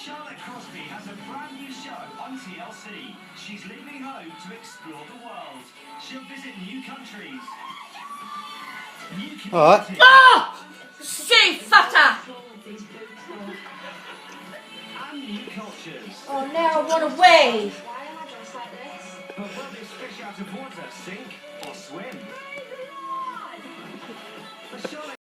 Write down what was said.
Charlotte Crosby has a brand new show on TLC. She's leaving home to explore the world. She'll visit new countries, new communities, She fatter! and new cultures. Oh, now I want away! Why am I dressed like this? But will this fish out of water sink or swim?